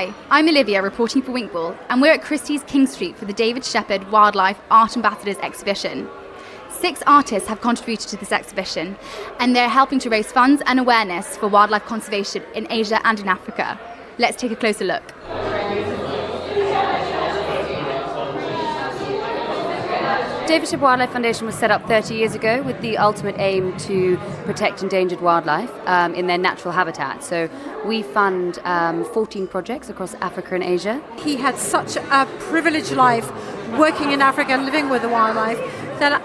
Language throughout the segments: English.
Hi, I'm Olivia reporting for WinkBall, and we're at Christie's King Street for the David Shepherd Wildlife Art Ambassadors exhibition. 6 artists have contributed to this exhibition, and they're helping to raise funds and awareness for wildlife conservation in Asia and in Africa. Let's take a closer look. David Shepherd Wildlife Foundation was set up 30 years ago with the ultimate aim to protect endangered wildlife in their natural habitat. So we fund 14 projects across Africa and Asia. He had such a privileged life working in Africa and living with the wildlife that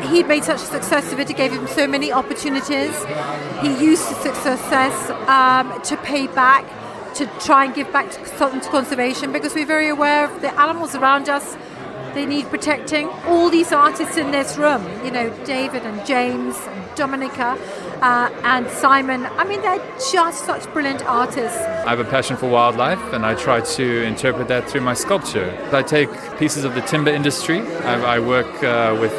he'd made such a success of it. It gave him so many opportunities. He used the success to pay back, to try and give back to conservation, because we're very aware of the animals around us. They need protecting. All these artists in this room, David and James and Dominica and Simon, they're just such brilliant artists. I have a passion for wildlife, and I try to interpret that through my sculpture. I take pieces of the timber industry. I work with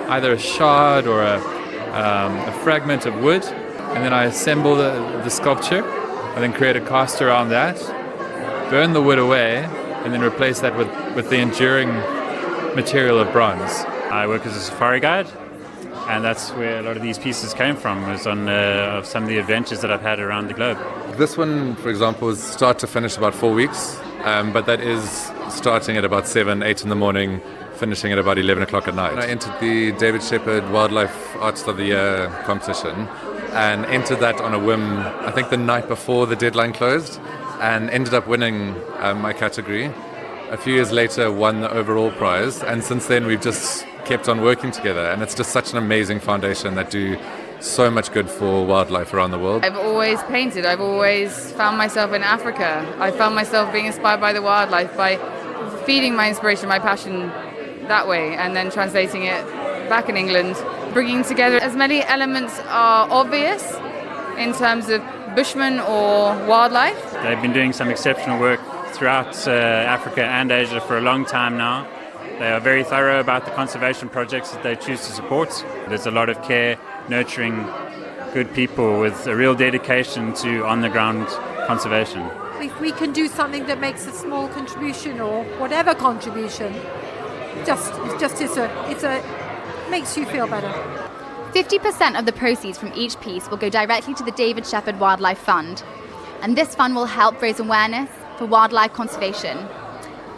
either a shard or a fragment of wood, and then I assemble the sculpture, and then create a cast around that, burn the wood away, and then replace that with the enduring material of bronze. I work as a safari guide, and that's where a lot of these pieces came from, was on some of the adventures that I've had around the globe. This one, for example, is start to finish about 4 weeks, but that is starting at about 7, 8 in the morning, finishing at about 11 o'clock at night. I entered the David Shepherd Wildlife Artist of the Year competition and entered that on a whim, I think the night before the deadline closed, and ended up winning my category. A few years later, won the overall prize, and since then we've just kept on working together, and it's just such an amazing foundation that do so much good for wildlife around the world. I've always painted. I've always found myself in Africa. I found myself being inspired by the wildlife, by feeding my inspiration, my passion that way, and then translating it back in England, bringing together as many elements are obvious in terms of Bushmen or wildlife. They've been doing some exceptional work throughout Africa and Asia for a long time now. They are very thorough about the conservation projects that they choose to support. There's a lot of care, nurturing good people with a real dedication to on-the-ground conservation. If we can do something that makes a small contribution or whatever contribution, makes you feel better. 50% of the proceeds from each piece will go directly to the David Shepherd Wildlife Fund, and this fund will help raise awareness for wildlife conservation.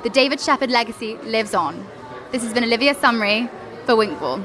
The David Shepherd legacy lives on. This has been Olivia Sumrie for WinkBall.